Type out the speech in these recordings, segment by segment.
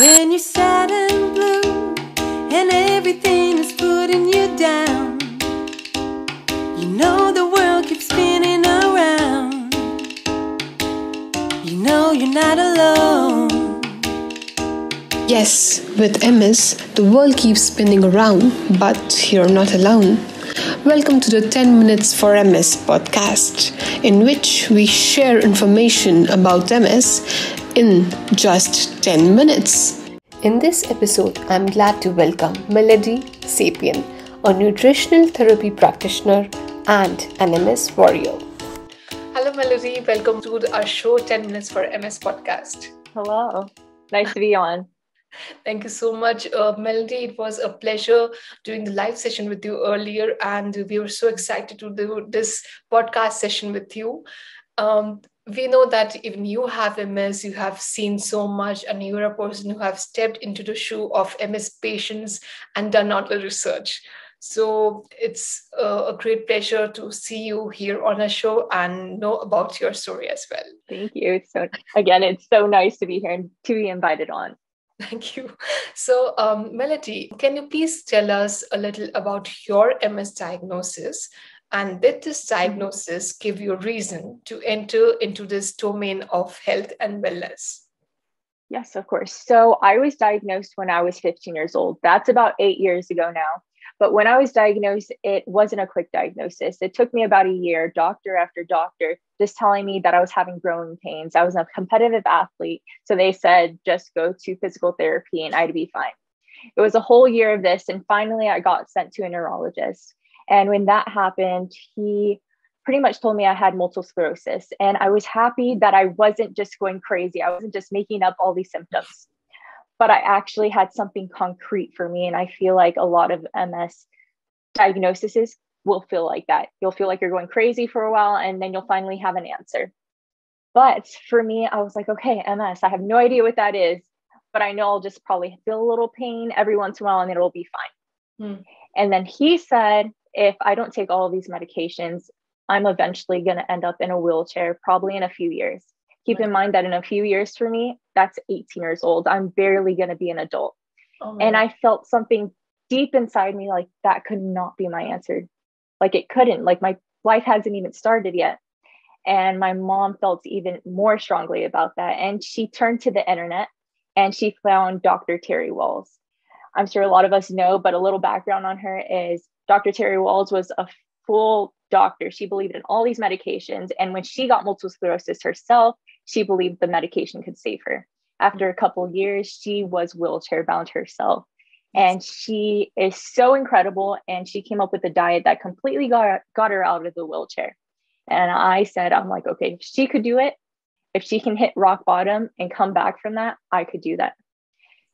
When you're sad and blue and everything is putting you down, you know the world keeps spinning around. You know you're not alone. Yes, with MS, the world keeps spinning around, but you're not alone. Welcome to the 10 Minutes for MS podcast, in which we share information about MS in just 10 minutes. In this episode, I'm glad to welcome Melody Sapien, a nutritional therapy practitioner and an MS warrior. Hello, Melody. Welcome to our show, 10 Minutes for MS podcast. Hello. Nice to be on. Thank you so much, Melody. It was a pleasure doing the live session with you earlier, and we were so excited to do this podcast session with you. We know that even you have MS, you have seen so much, and you're a person who have stepped into the shoe of MS patients and done all the research. So it's a great pleasure to see you here on our show and know about your story as well. Thank you. It's so nice to be here and to be invited on. Thank you. So, Melody, can you please tell us a little about your MS diagnosis? And did this diagnosis give you a reason to enter into this domain of health and wellness? Yes, of course. So I was diagnosed when I was 15 years old. That's about 8 years ago now. But when I was diagnosed, it wasn't a quick diagnosis. It took me about a year, doctor after doctor, just telling me that I was having growing pains. I was a competitive athlete. So they said, just go to physical therapy and I'd be fine. It was a whole year of this. And finally, I got sent to a neurologist. And when that happened, he pretty much told me I had multiple sclerosis. And I was happy that I wasn't just going crazy. I wasn't just making up all these symptoms, but I actually had something concrete for me. And I feel like a lot of MS diagnoses will feel like that. You'll feel like you're going crazy for a while, and then you'll finally have an answer. But for me, I was like, okay, MS, I have no idea what that is, but I know I'll just probably feel a little pain every once in a while and it'll be fine. And then he said, if I don't take all of these medications, I'm eventually going to end up in a wheelchair, probably in a few years. Keep in mind that in a few years for me, that's 18 years old. I'm barely going to be an adult. And I felt something deep inside me, like that could not be my answer. Like it couldn't, like my life hasn't even started yet. And my mom felt even more strongly about that. And she turned to the internet and she found Dr. Terry Walls. I'm sure a lot of us know, but a little background on her is Dr. Terry Walls was a full doctor. She believed in all these medications. And when she got multiple sclerosis herself, she believed the medication could save her. After a couple of years, she was wheelchair bound herself. And she is so incredible. And she came up with a diet that completely got her out of the wheelchair. And I said, I'm like, okay, if she could do it, if she can hit rock bottom and come back from that, I could do that.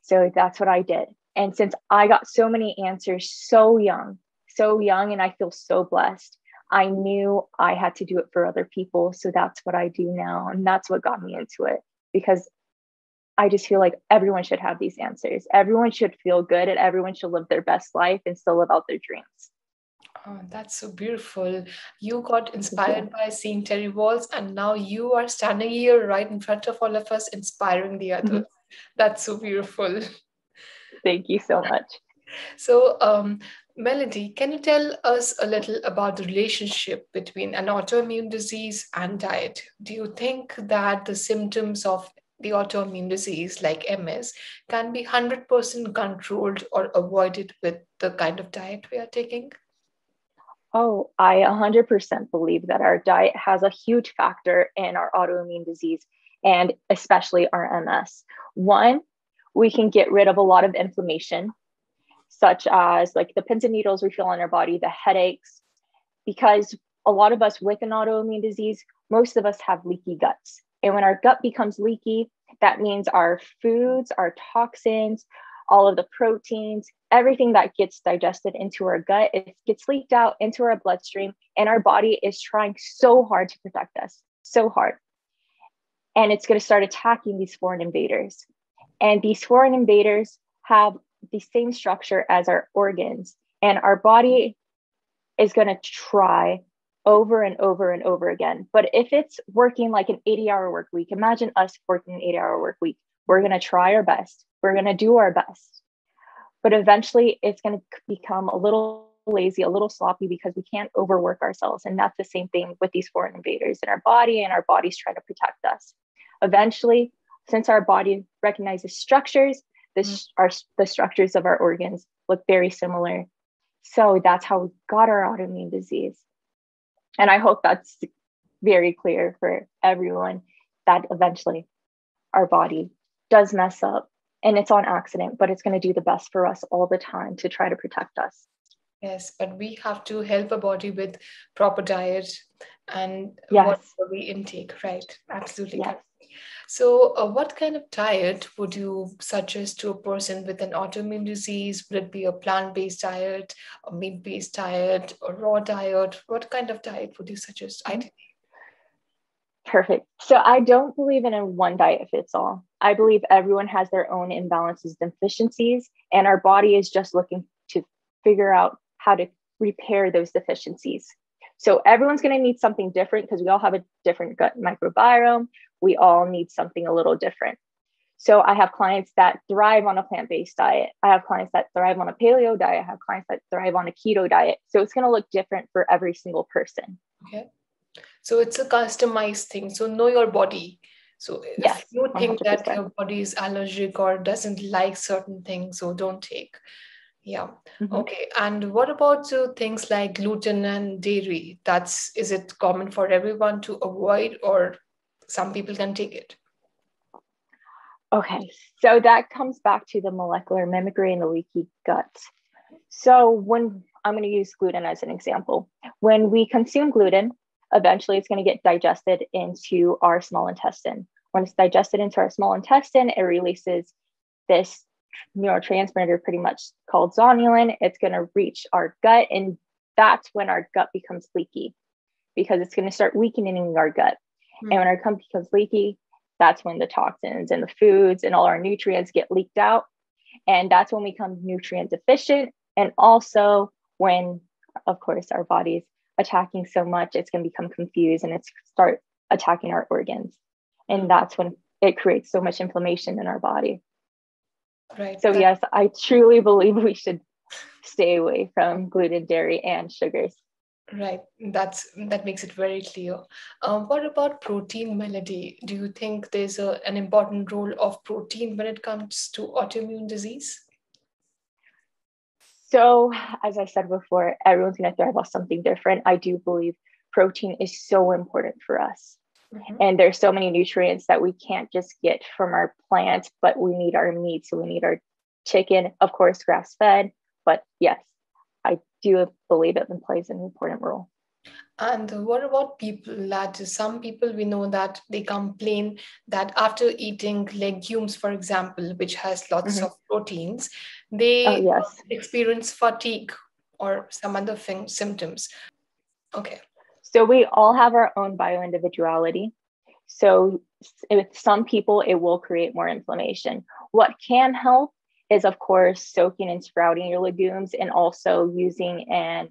So that's what I did. And since I got so many answers so young, and I feel so blessed, I knew I had to do it for other people. So that's what I do now. And that's what got me into it, because I just feel like everyone should have these answers. Everyone should feel good and everyone should live their best life and still live out their dreams. Oh, that's so beautiful. You got inspired by seeing Terry Walls, and now you are standing here right in front of all of us, inspiring the others. That's so beautiful. Thank you so much. So, Melody, can you tell us a little about the relationship between an autoimmune disease and diet? Do you think that the symptoms of the autoimmune disease like MS can be 100% controlled or avoided with the kind of diet we are taking? Oh, I 100% believe that our diet has a huge factor in our autoimmune disease and especially our MS. One, we can get rid of a lot of inflammation, such as like the pins and needles we feel in our body, the headaches, because a lot of us with an autoimmune disease, most of us have leaky guts. And when our gut becomes leaky, that means our foods, our toxins, all of the proteins, everything that gets digested into our gut, it gets leaked out into our bloodstream, and our body is trying so hard to protect us, so hard. And it's going to start attacking these foreign invaders. And these foreign invaders have the same structure as our organs, and our body is going to try over and over and over again. But if it's working like an 80-hour work week, imagine us working an 80-hour work week. We're going to try our best. We're going to do our best. But eventually it's going to become a little lazy, a little sloppy, because we can't overwork ourselves. And that's the same thing with these foreign invaders in our body, and our bodies try to protect us. Eventually, since our body recognizes structures, the structures of our organs look very similar. So that's how we got our autoimmune disease. And I hope that's very clear for everyone, that eventually our body does mess up, and it's on accident, but it's going to do the best for us all the time to try to protect us. Yes, but we have to help our body with proper diet and Yes. what we intake, right? Absolutely. Yes. So what kind of diet would you suggest to a person with an autoimmune disease? Would it be a plant-based diet, a meat-based diet, a raw diet? What kind of diet would you suggest? Perfect. So I don't believe in a one diet fits all. I believe everyone has their own imbalances and deficiencies, and our body is just looking to figure out how to repair those deficiencies. So everyone's going to need something different, because we all have a different gut microbiome. We all need something a little different. So I have clients that thrive on a plant-based diet. I have clients that thrive on a paleo diet. I have clients that thrive on a keto diet. So it's going to look different for every single person. Okay. So it's a customized thing. So know your body. So yes, if you think 100%. that your body is allergic or doesn't like certain things, so don't take. Yeah. Mm-hmm. Okay. And what about things like gluten and dairy? Is it common for everyone to avoid, or some people can take it? Okay. So that comes back to the molecular mimicry and the leaky gut. So when I'm going to use gluten as an example, when we consume gluten, eventually it's going to get digested into our small intestine. When it's digested into our small intestine, it releases this neurotransmitter pretty much called zonulin. It's going to reach our gut, and that's when our gut becomes leaky, because it's going to start weakening our gut. Mm-hmm. And when our gut becomes leaky, that's when the toxins and the foods and all our nutrients get leaked out. And that's when we become nutrient deficient. And also when, of course, our body's attacking so much, it's going to become confused and it's start attacking our organs. And that's when it creates so much inflammation in our body. Right. So yes, I truly believe we should stay away from gluten, dairy, and sugars. Right. That makes it very clear. What about protein, Melody? Do you think there's an important role of protein when it comes to autoimmune disease? So, as I said before, everyone's going to thrive off something different. I do believe protein is so important for us. Mm-hmm. And there's so many nutrients that we can't just get from our plants, but we need our meat. So we need our chicken, of course, grass-fed. But yes, I do believe it plays an important role. And what about people some people we know that they complain that after eating legumes, for example, which has lots of proteins, they experience fatigue or some other symptoms. Okay. So we all have our own bioindividuality. So with some people, it will create more inflammation. What can help is, of course, soaking and sprouting your legumes, and also using and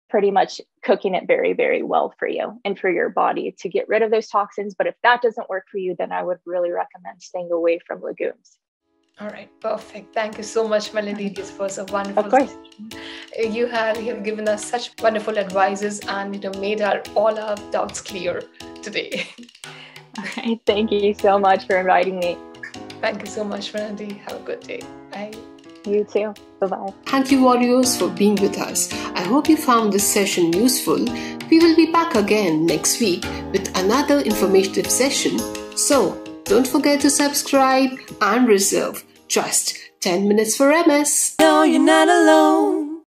pretty much cooking it very, very well for you and for your body to get rid of those toxins. But if that doesn't work for you, then I would really recommend staying away from legumes. All right, perfect. Thank you so much, Melody. This was a wonderful session. You have given us such wonderful advices and made all our doubts clear today. All right, thank you so much for inviting me. Thank you so much, Melody. Have a good day. Bye. You too. Bye-bye. Thank you, warriors, for being with us. I hope you found this session useful. We will be back again next week with another informative session. So don't forget to subscribe and reserve just 10 minutes for MS. No, you're not alone.